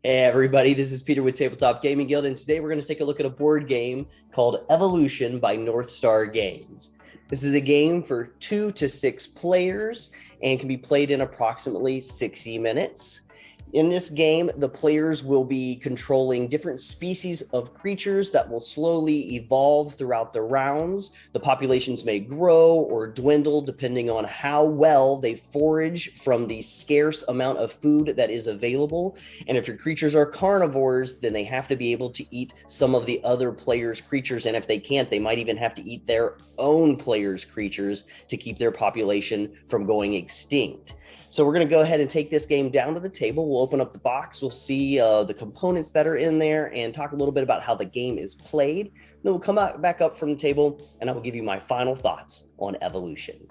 Hey everybody, this is Peter with Tabletop Gaming Guild, and today we're going to take a look at a board game called Evolution by North Star Games. This is a game for 2 to 6 players and can be played in approximately 60 minutes. In this game, the players will be controlling different species of creatures that will slowly evolve throughout the rounds. The populations may grow or dwindle depending on how well they forage from the scarce amount of food that is available. And if your creatures are carnivores, then they have to be able to eat some of the other players' creatures. And if they can't, they might even have to eat their own players' creatures to keep their population from going extinct. So we're going to go ahead and take this game down to the table. We'll open up the box. We'll see the components that are in there and talk a little bit about how the game is played. Then we'll come back up from the table and I will give you my final thoughts on Evolution.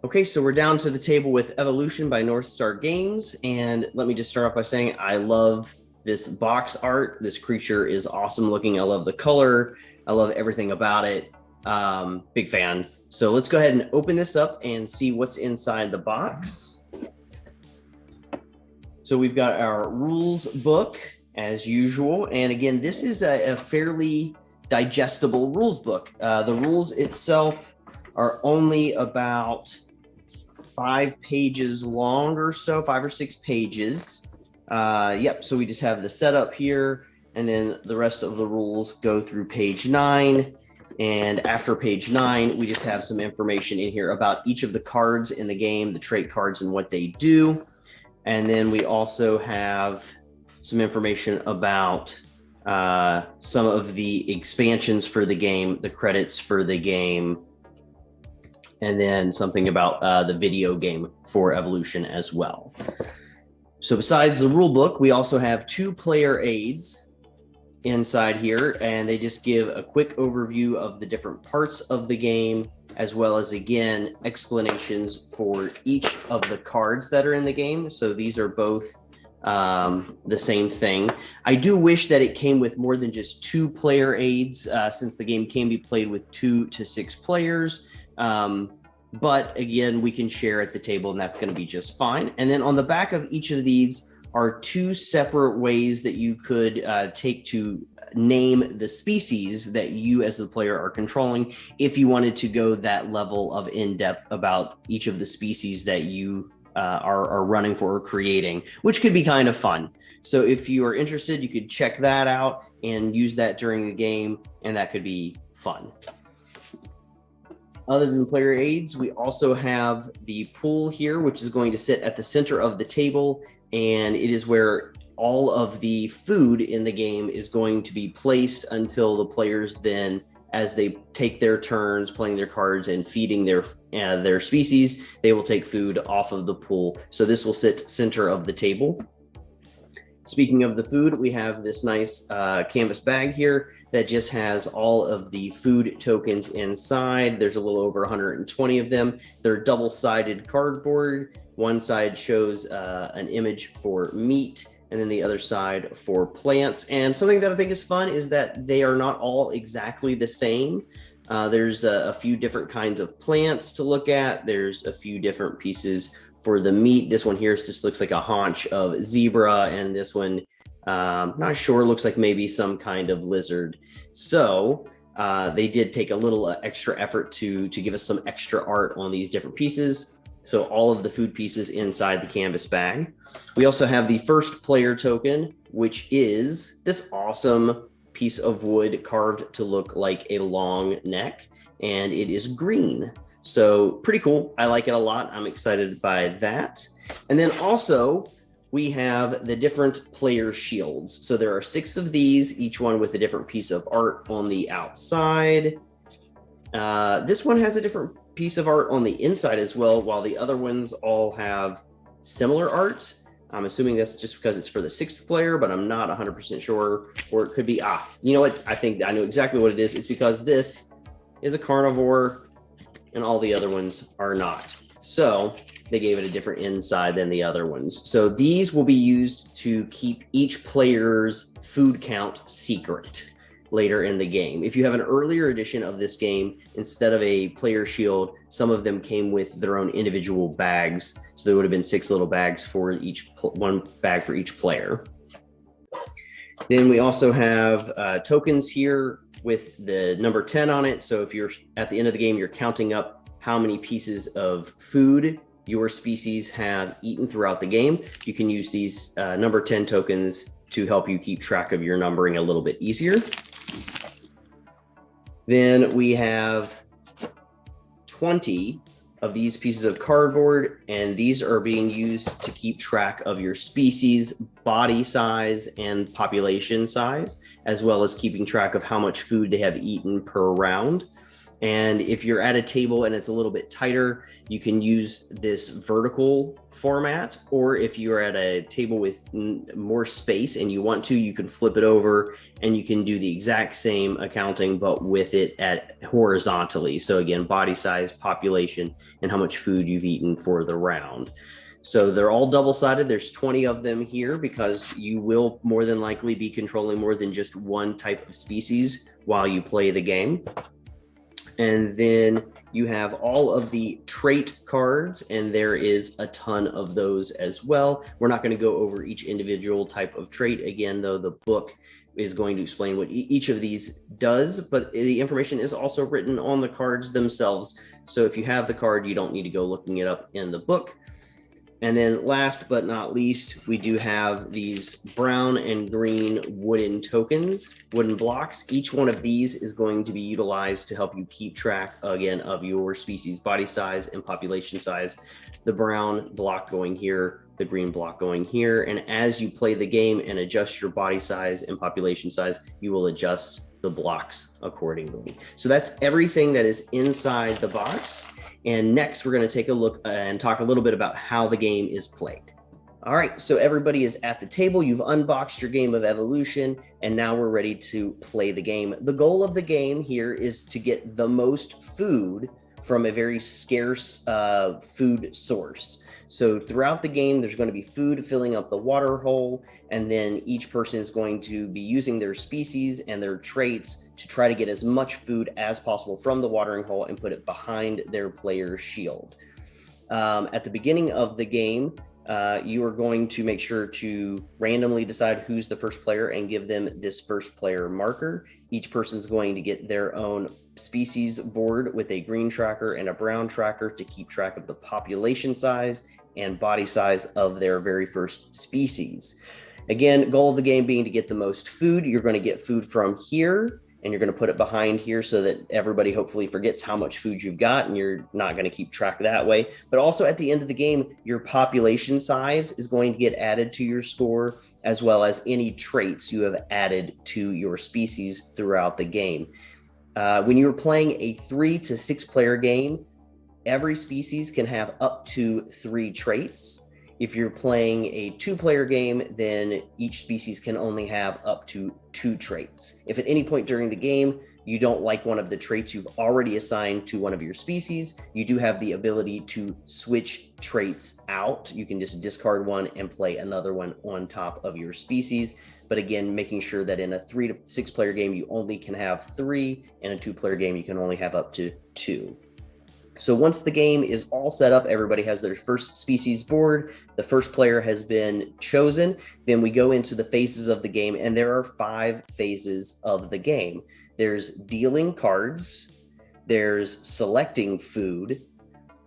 Okay, so we're down to the table with Evolution by North Star Games. And let me just start off by saying I love this box art. This creature is awesome looking. I love the color. I love everything about it. Big fan. So let's go ahead and open this up and see what's inside the box. So we've got our rules book as usual. And again, this is a fairly digestible rules book. The rules itself are only about 5 pages long or so, 5 or 6 pages. So we just have the setup here, and then the rest of the rules go through page 9. And after page 9, we just have some information in here about each of the cards in the game, the trait cards and what they do. And then we also have some information about some of the expansions for the game, the credits for the game, and then something about the video game for Evolution as well. So besides the rule book, we also have 2 player aids inside here, and they just give a quick overview of the different parts of the game, as well as, again, explanations for each of the cards that are in the game. So these are both the same thing. I do wish that it came with more than just 2 player aids, since the game can be played with 2 to 6 players. But again, we can share at the table, and that's going to be just fine. And then on the back of each of these are 2 separate ways that you could take to name the species that you as the player are controlling, if you wanted to go that level of in-depth about each of the species that you are running for or creating, which could be kind of fun. So if you are interested, you could check that out and use that during the game, and that could be fun. Other than player aids, we also have the pool here, which is going to sit at the center of the table. And it is where all of the food in the game is going to be placed until the players then, as they take their turns playing their cards and feeding their species, they will take food off of the pool. So this will sit center of the table. Speaking of the food, we have this nice canvas bag here that just has all of the food tokens inside. There's a little over 120 of them. They're double-sided cardboard. One side shows an image for meat, and then the other side for plants. And something that I think is fun is that they are not all exactly the same. There's a few different kinds of plants to look at. There's a few different pieces for the meat. This one here just looks like a haunch of zebra, and this one, not sure, looks like maybe some kind of lizard. So they did take a little extra effort to give us some extra art on these different pieces. So all of the food pieces inside the canvas bag. We also have the first player token, which is this awesome piece of wood carved to look like a long neck, and it is green. So pretty cool. I like it a lot. I'm excited by that. And then also we have the different player shields. So there are 6 of these, each one with a different piece of art on the outside. This one has a different piece of art on the inside as well, while the other ones all have similar art. I'm assuming that's just because it's for the 6th player, but I'm not 100% sure. Or it could be, you know what? I think I know exactly what it is. It's because this is a carnivore and all the other ones are not. So they gave it a different inside than the other ones. So these will be used to keep each player's food count secret later in the game. If you have an earlier edition of this game, instead of a player shield, some of them came with their own individual bags. So there would have been 6 little bags for each, one bag for each player. Then we also have tokens here with the number 10 on it. So if you're at the end of the game, you're counting up how many pieces of food your species have eaten throughout the game. You can use these number 10 tokens to help you keep track of your numbering a little bit easier. Then we have 20 of these pieces of cardboard, and these are being used to keep track of your species, body size, and population size, as well as keeping track of how much food they have eaten per round. And if you're at a table and it's a little bit tighter, you can use this vertical format, or if you're at a table with more space and you want to, you can flip it over and you can do the exact same accounting, but with it at horizontally. So again, body size, population, and how much food you've eaten for the round. So they're all double-sided. There's 20 of them here because you will more than likely be controlling more than just one type of species while you play the game. And then you have all of the trait cards, and there is a ton of those as well. We're not going to go over each individual type of trait again, though the book is going to explain what each of these does, but the information is also written on the cards themselves. So if you have the card, you don't need to go looking it up in the book. And then last but not least, we do have these brown and green wooden tokens, wooden blocks. Each one of these is going to be utilized to help you keep track, again, of your species body size and population size. The brown block going here, the green block going here. And as you play the game and adjust your body size and population size, you will adjust the blocks accordingly. So that's everything that is inside the box. And next, we're going to take a look and talk a little bit about how the game is played. All right, so everybody is at the table. You've unboxed your game of Evolution, and now we're ready to play the game. The goal of the game here is to get the most food from a very scarce food source. So throughout the game, there's going to be food filling up the water hole, and then each person is going to be using their species and their traits to try to get as much food as possible from the watering hole and put it behind their player's shield. At the beginning of the game, you are going to make sure to randomly decide who's the first player and give them this first player marker. Each person's going to get their own species board with a green tracker and a brown tracker to keep track of the population size and body size of their very first species. Again, goal of the game being to get the most food. You're going to get food from here, and you're going to put it behind here so that everybody hopefully forgets how much food you've got, and you're not going to keep track that way. But also at the end of the game, your population size is going to get added to your score, as well as any traits you have added to your species throughout the game. When you're playing a 3 to 6 player game, every species can have up to 3 traits. If you're playing a 2-player game, then each species can only have up to 2 traits. If at any point during the game you don't like one of the traits you've already assigned to one of your species, you do have the ability to switch traits out. You can just discard one and play another one on top of your species. But again, making sure that in a 3 to 6 player game, you only can have 3, and a 2-player game, you can only have up to 2. So once the game is all set up, everybody has their first species board. The first player has been chosen. Then we go into the phases of the game, and there are 5 phases of the game. There's dealing cards, there's selecting food,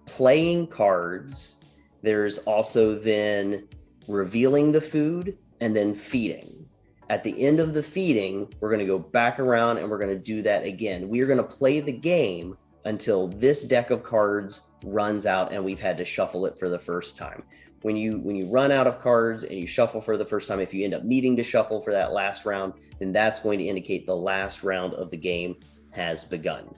playing cards, there's also then revealing the food, and then feeding. At the end of the feeding, we're going to go back around and we're going to do that again. We are going to play the game until this deck of cards runs out and we've had to shuffle it for the first time. When you run out of cards and you shuffle for the first time, if you end up needing to shuffle for that last round, then that's going to indicate the last round of the game has begun.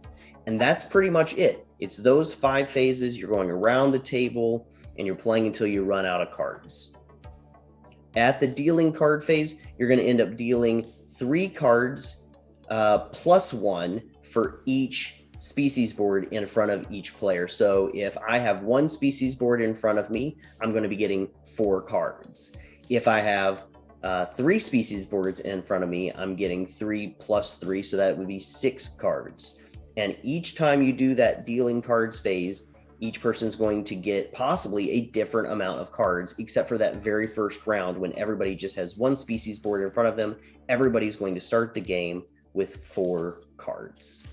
And that's pretty much it. It's those 5 phases. You're going around the table and you're playing until you run out of cards. At the dealing card phase, you're going to end up dealing 3 cards plus 1 for each species board in front of each player. So if I have 1 species board in front of me, I'm going to be getting 4 cards. If I have 3 species boards in front of me, I'm getting 3 plus 3, so that would be 6 cards. And each time you do that dealing cards phase, each person's going to get possibly a different amount of cards, except for that very first round when everybody just has one species board in front of them. Everybody's going to start the game with 4 cards.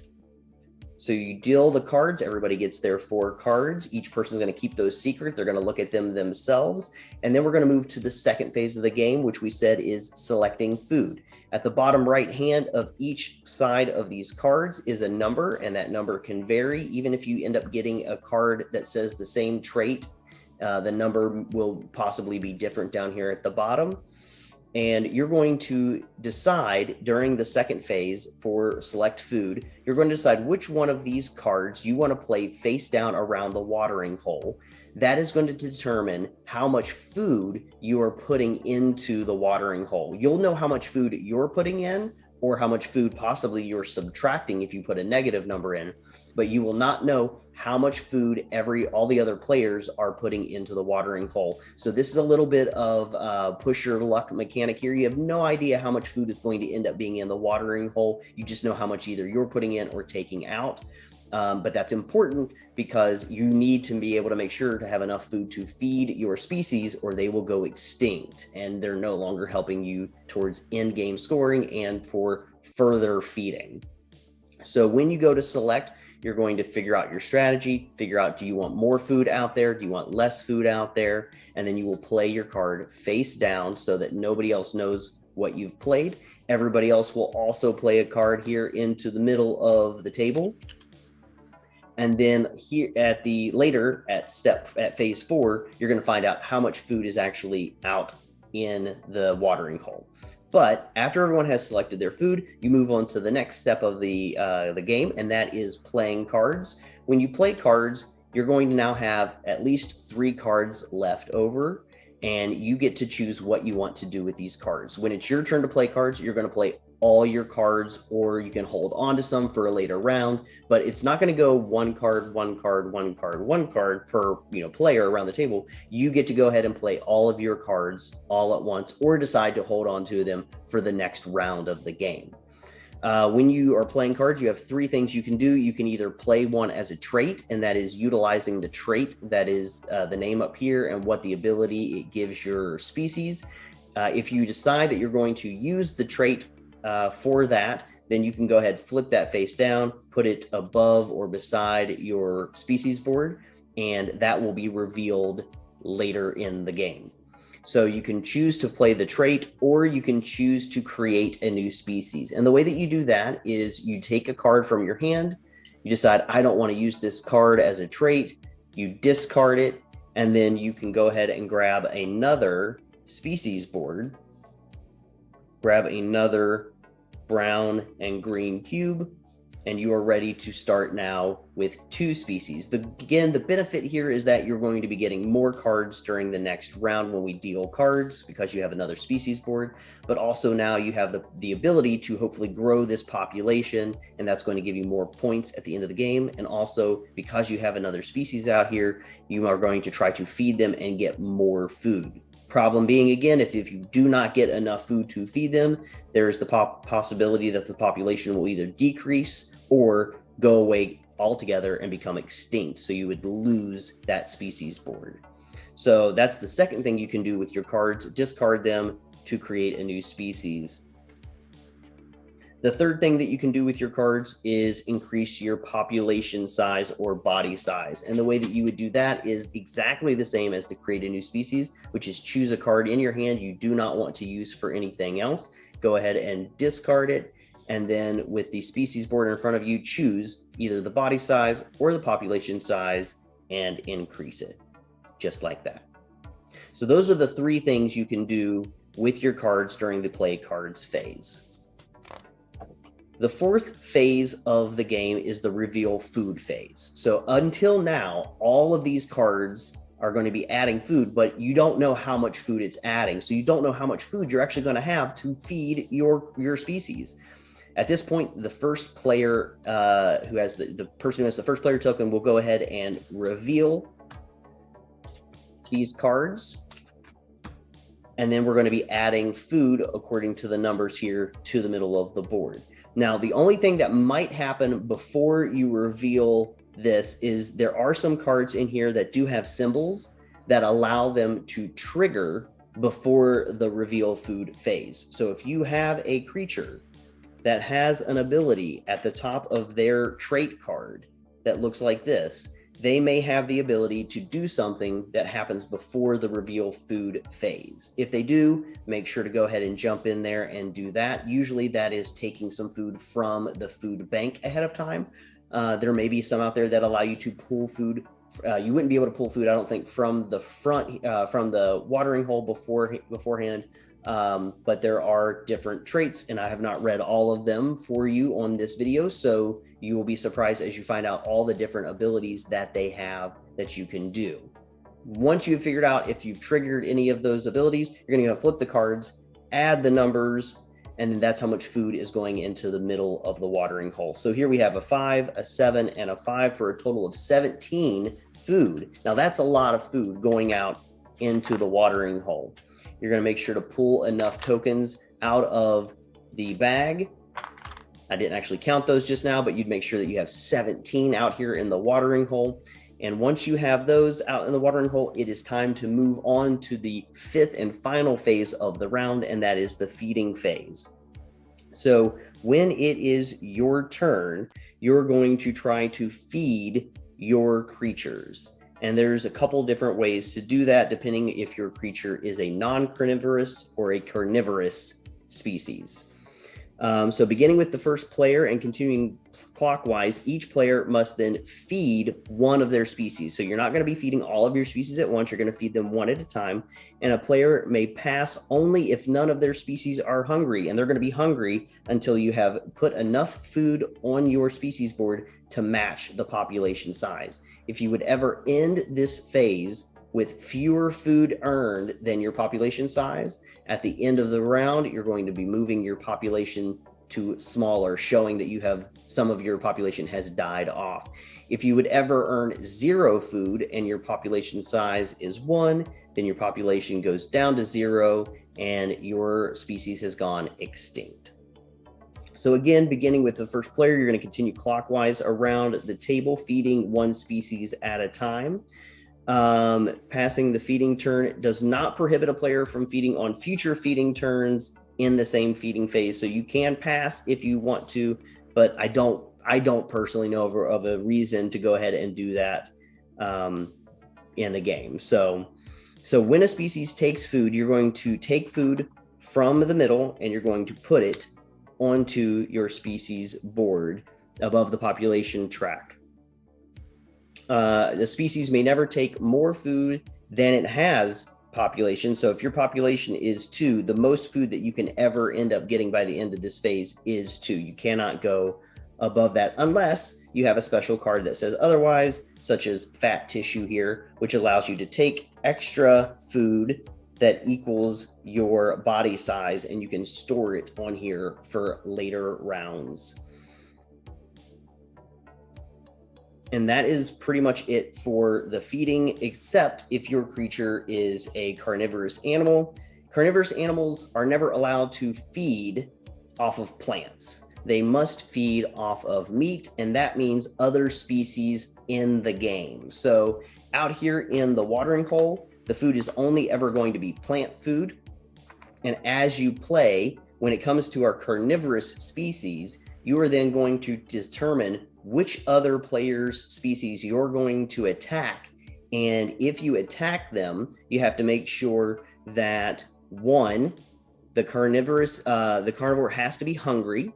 So you deal the cards, everybody gets their 4 cards. Each person's going to keep those secret. They're going to look at them themselves. And then we're going to move to the second phase of the game, which we said is selecting food. At the bottom right hand of each side of these cards is a number, and that number can vary. Even if you end up getting a card that says the same trait, the number will possibly be different down here at the bottom. And you're going to decide during the second phase for select food, you're going to decide which one of these cards you want to play face down around the watering hole. That is going to determine how much food you are putting into the watering hole. You'll know how much food you're putting in or how much food possibly you're subtracting if you put a negative number in, but you will not know how much food all the other players are putting into the watering hole. So this is a little bit of push your luck mechanic here. You have no idea how much food is going to end up being in the watering hole. You just know how much either you're putting in or taking out. But that's important because you need to be able to make sure to have enough food to feed your species or they will go extinct and they're no longer helping you towards end game scoring and for further feeding. So when you go to select, you're going to figure out your strategy, figure out, do you want more food out there? Do you want less food out there? And then you will play your card face down so that nobody else knows what you've played. Everybody else will also play a card here into the middle of the table. And then here at phase 4, you're going to find out how much food is actually out in the watering hole. But after everyone has selected their food, you move on to the next step of the game, and that is playing cards. When you play cards, you're going to now have at least 3 cards left over, and you get to choose what you want to do with these cards. When it's your turn to play cards, you're going to play all your cards, or you can hold on to some for a later round, but it's not going to go one card per player around the table. You get to go ahead and play all of your cards all at once, or decide to hold on to them for the next round of the game. When you are playing cards, you have 3 things you can do. You can either play one as a trait, and that is utilizing the trait that is the name up here and what the ability it gives your species. If you decide that you're going to use the trait for that, then you can go ahead, flip that face down, put it above or beside your species board, and that will be revealed later in the game. So you can choose to play the trait, or you can choose to create a new species. And the way that you do that is you take a card from your hand, you decide, I don't want to use this card as a trait, you discard it, and then you can go ahead and grab another species board, grab another brown and green cube, and you are ready to start now with 2 species. Again, the benefit here is that you're going to be getting more cards during the next round when we deal cards because you have another species board, but also now you have the ability to hopefully grow this population, and that's going to give you more points at the end of the game. And also because you have another species out here, you are going to try to feed them and get more food. Problem being, again, if you do not get enough food to feed them, there's the possibility that the population will either decrease or go away altogether and become extinct. So you would lose that species board. So that's the second thing you can do with your cards, discard them to create a new species. The third thing that you can do with your cards is increase your population size or body size. And the way that you would do that is exactly the same as to create a new species, which is choose a card in your hand you do not want to use for anything else. Go ahead and discard it. And then with the species board in front of you, choose either the body size or the population size and increase it, just like that. So those are the 3 things you can do with your cards during the play cards phase. The 4th phase of the game is the reveal food phase. So until now, all of these cards are going to be adding food, but you don't know how much food it's adding. So you don't know how much food you're actually going to have to feed your species. At this point, the first player who has the person who has the first player token will go ahead and reveal these cards. And then we're going to be adding food according to the numbers here to the middle of the board. Now, the only thing that might happen before you reveal this is there are some cards in here that do have symbols that allow them to trigger before the reveal food phase. So if you have a creature that has an ability at the top of their trait card that looks like this, they may have the ability to do something that happens before the reveal food phase. If they do, make sure to go ahead and jump in there and do that. Usually that is taking some food from the food bank ahead of time. There may be some out there that allow you to pull food. You wouldn't be able to pull food, I don't think, from the front, from the watering hole beforehand. But there are different traits, and I have not read all of them for you on this video. So you will be surprised as you find out all the different abilities that they have that you can do. Once you've figured out if you've triggered any of those abilities, you're going to flip the cards, add the numbers, and then that's how much food is going into the middle of the watering hole. So here we have a 5, a 7, and a 5 for a total of 17 food. Now that's a lot of food going out into the watering hole. You're going to make sure to pull enough tokens out of the bag. I didn't actually count those just now, but you'd make sure that you have 17 out here in the watering hole. And once you have those out in the watering hole, it is time to move on to the 5th and final phase of the round, and that is the feeding phase. So when it is your turn, you're going to try to feed your creatures. And there's a couple different ways to do that, depending if your creature is a non-carnivorous or a carnivorous species. So beginning with the first player and continuing clockwise, each player must then feed one of their species. So you're not going to be feeding all of your species at once. You're going to feed them one at a time. And a player may pass only if none of their species are hungry. And they're going to be hungry until you have put enough food on your species board to match the population size. If you would ever end this phase with fewer food earned than your population size, at the end of the round, you're going to be moving your population to smaller, showing that you have some of your population has died off. If you would ever earn 0 food and your population size is 1, then your population goes down to 0 and your species has gone extinct. So again, beginning with the first player, you're going to continue clockwise around the table, feeding one species at a time. Passing the feeding turn does not prohibit a player from feeding on future feeding turns in the same feeding phase. So you can pass if you want to, but I don't personally know of a reason to go ahead and do that in the game. So when a species takes food, you're going to take food from the middle and you're going to put it onto your species board above the population track. The species may never take more food than it has population. So if your population is 2, the most food that you can ever end up getting by the end of this phase is 2. You cannot go above that unless you have a special card that says otherwise, such as fat tissue here, which allows you to take extra food that equals your body size, and you can store it on here for later rounds. And that is pretty much it for the feeding, except if your creature is a carnivorous animal. Carnivorous animals are never allowed to feed off of plants. They must feed off of meat, and that means other species in the game. So out here in the watering hole, the food is only ever going to be plant food. And as you play, when it comes to our carnivorous species, you are then going to determine which other player's species you're going to attack. And if you attack them, you have to make sure that 1, the carnivore has to be hungry.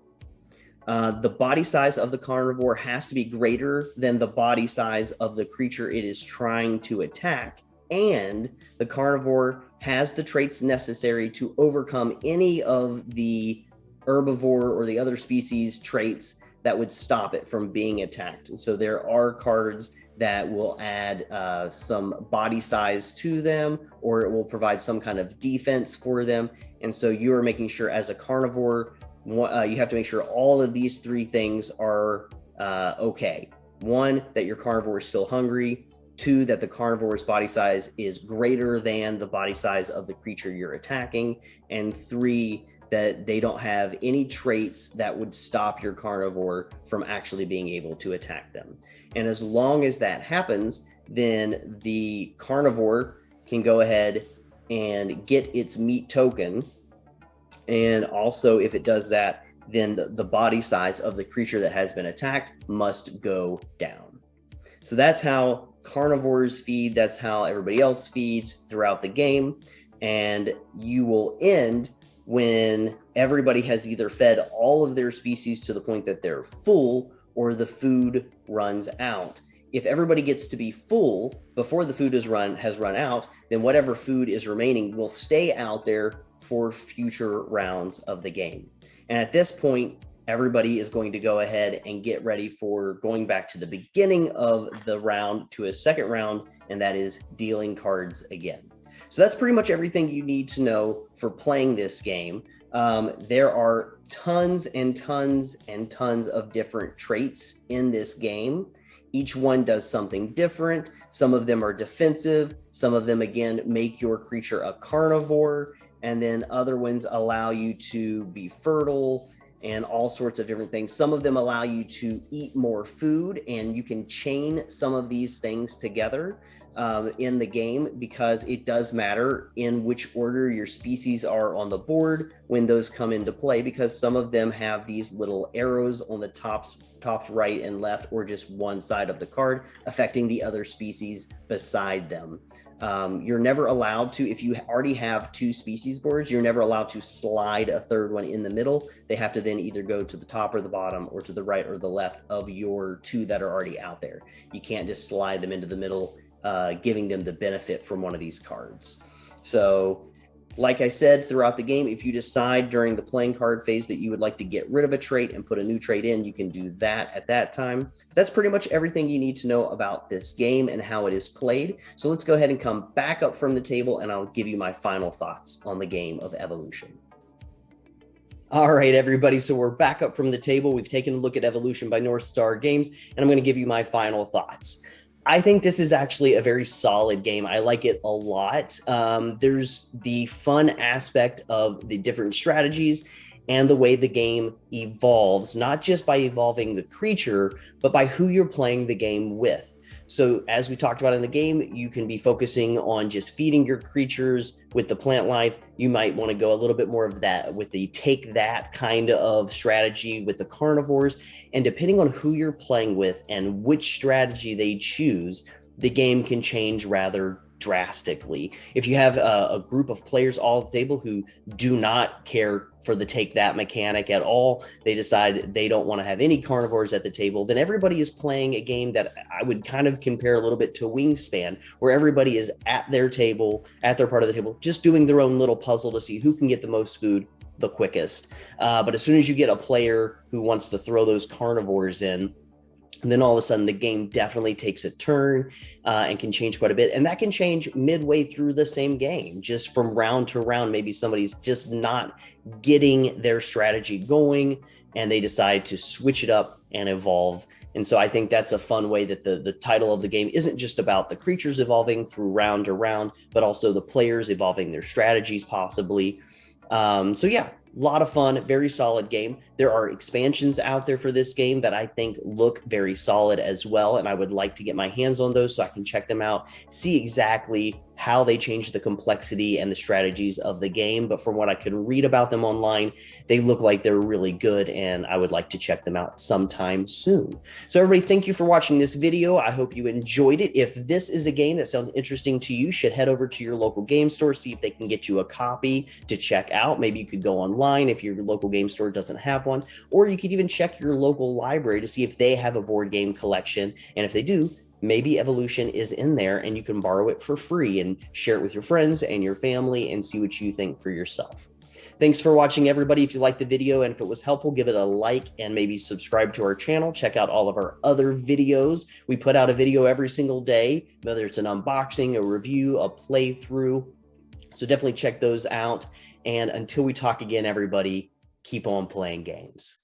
The body size of the carnivore has to be greater than the body size of the creature it is trying to attack. And the carnivore has the traits necessary to overcome any of the herbivore or the other species traits that would stop it from being attacked. And so there are cards that will add some body size to them, or it will provide some kind of defense for them. And so you are making sure as a carnivore, you have to make sure all of these 3 things are okay. 1, that your carnivore is still hungry. 2, that the carnivore's body size is greater than the body size of the creature you're attacking. And 3, that they don't have any traits that would stop your carnivore from actually being able to attack them. And as long as that happens, then the carnivore can go ahead and get its meat token. And also, if it does that, then the body size of the creature that has been attacked must go down. So that's how carnivores feed. That's how everybody else feeds throughout the game. And you will end when everybody has either fed all of their species to the point that they're full or the food runs out. If everybody gets to be full before the food has run out, then whatever food is remaining will stay out there for future rounds of the game. And at this point, everybody is going to go ahead and get ready for going back to the beginning of the round to a second round, and that is dealing cards again. So that's pretty much everything you need to know for playing this game. There are tons and tons and tons of different traits in this game. Each one does something different. Some of them are defensive. Some of them, again, make your creature a carnivore. And then other ones allow you to be fertile and all sorts of different things. Some of them allow you to eat more food, and you can chain some of these things together in the game, because it does matter in which order your species are on the board when those come into play, because some of them have these little arrows on the tops right and left, or just one side of the card, affecting the other species beside them. You're never allowed to, if you already have two species boards, you're never allowed to slide a third one in the middle. They have to then either go to the top or the bottom, or to the right or the left of your two that are already out there. You can't just slide them into the middle, giving them the benefit from one of these cards. So like I said, throughout the game, if you decide during the playing card phase that you would like to get rid of a trait and put a new trait in, you can do that at that time. That's pretty much everything you need to know about this game and how it is played. So let's go ahead and come back up from the table, and I'll give you my final thoughts on the game of Evolution. All right, everybody. So we're back up from the table. We've taken a look at Evolution by North Star Games, and I'm going to give you my final thoughts. I think this is actually a very solid game. I like it a lot. There's the fun aspect of the different strategies and the way the game evolves, not just by evolving the creature, but by who you're playing the game with. So as we talked about in the game, you can be focusing on just feeding your creatures with the plant life. You might want to go a little bit more of that with the take that kind of strategy with the carnivores. And depending on who you're playing with and which strategy they choose, the game can change rather drastically. If you have a group of players all at the table who do not care for the take that mechanic at all, they decide they don't want to have any carnivores at the table, then everybody is playing a game that I would kind of compare a little bit to Wingspan, where everybody is at their table, at their part of the table, just doing their own little puzzle to see who can get the most food the quickest. But as soon as you get a player who wants to throw those carnivores in, and then all of a sudden the game definitely takes a turn and can change quite a bit. And that can change midway through the same game, just from round to round. Maybe somebody's just not getting their strategy going and they decide to switch it up and evolve. And so I think that's a fun way that the title of the game isn't just about the creatures evolving through round to round, but also the players evolving their strategies possibly. So yeah, a lot of fun, very solid game. There are expansions out there for this game that I think look very solid as well, and I would like to get my hands on those so I can check them out, see exactly how they change the complexity and the strategies of the game. But from what I can read about them online, they look like they're really good, and I would like to check them out sometime soon. So everybody, thank you for watching this video. I hope you enjoyed it. If this is a game that sounds interesting to you, you should head over to your local game store, see if they can get you a copy to check out. Maybe you could go online if your local game store doesn't have one, or you could even check your local library to see if they have a board game collection. And if they do, maybe Evolution is in there and you can borrow it for free and share it with your friends and your family and see what you think for yourself. Thanks for watching, everybody. If you liked the video and if it was helpful, give it a like and maybe subscribe to our channel. Check out all of our other videos. We put out a video every single day, whether it's an unboxing, a review, a playthrough. So definitely check those out. And until we talk again, everybody, keep on playing games.